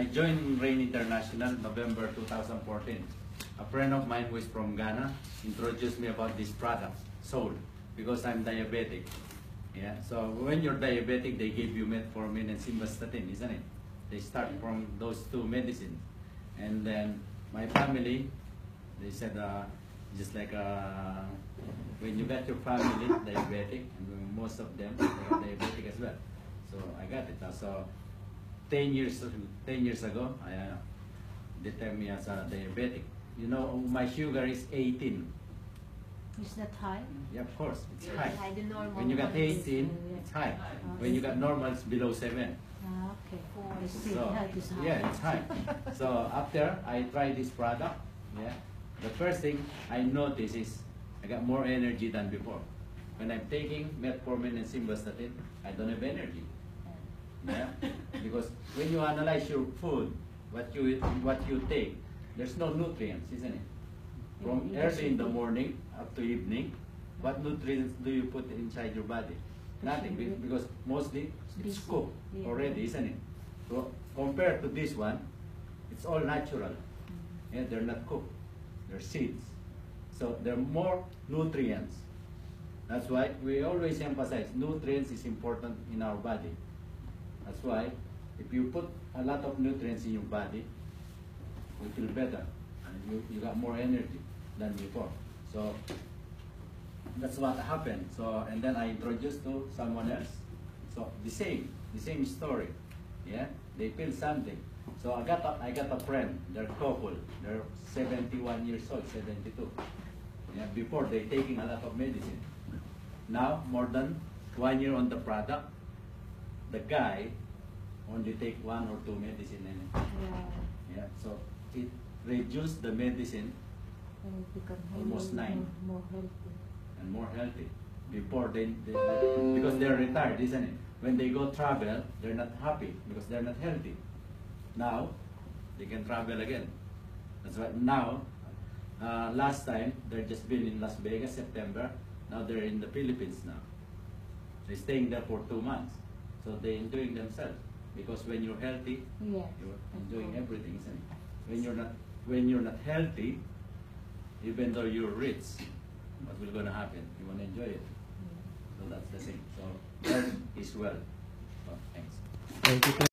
I joined Rain International November 2014. A friend of mine who is from Ghana introduced me about this product, Soul, because I'm diabetic. Yeah. So when you're diabetic, they give you metformin and simvastatin, isn't it? They start from those two medicines. And then my family, they said, just like when you got your family diabetic, and most of them are diabetic as well. So I got it. So 10 years ago, I detected me as a diabetic. You know, my sugar is 18. Is that high? Yeah, of course, it's high. The normal When you got one is, 18, it's high. When you got normal, it's below 7. Okay. I see. So, That is high. yeah, it's high. So after I tried this product, yeah, the first thing I noticed is I got more energy than before. When I'm taking metformin and simvastatin, I don't have energy. Yeah, because when you analyze your food, what you take, there's no nutrients, isn't it? From early in the morning up to evening, what nutrients do you put inside your body? Nothing, because mostly it's cooked already, isn't it? So compared to this one, it's all natural. Yeah, they're not cooked. They're seeds. So there are more nutrients. That's why we always emphasize nutrients is important in our body. That's why if you put a lot of nutrients in your body, you feel better and you got more energy than before. So that's what happened. So and then I introduced to someone else. So the same story. Yeah, they feel something. So I got a friend. They're couple. They're 71 years old, 72. Yeah, before they taking a lot of medicine. Now more than 1 year on the product. The guy only take 1 or 2 medicine in it. Yeah. So it reduced the medicine almost 9 more healthy. and more healthy. Before they because they're retired, isn't it? When they go travel, they're not happy because they're not healthy. Now they can travel again. That's why now. Last time they're just been in Las Vegas, September. Now they're in the Philippines now. They're staying there for 2 months. So they're enjoying themselves. Because when you're healthy, you're enjoying everything, isn't it? When you're not healthy, even though you're rich, what will gonna happen? You wanna enjoy it. So that's the thing. So health is wealth. So, thanks. Thank you.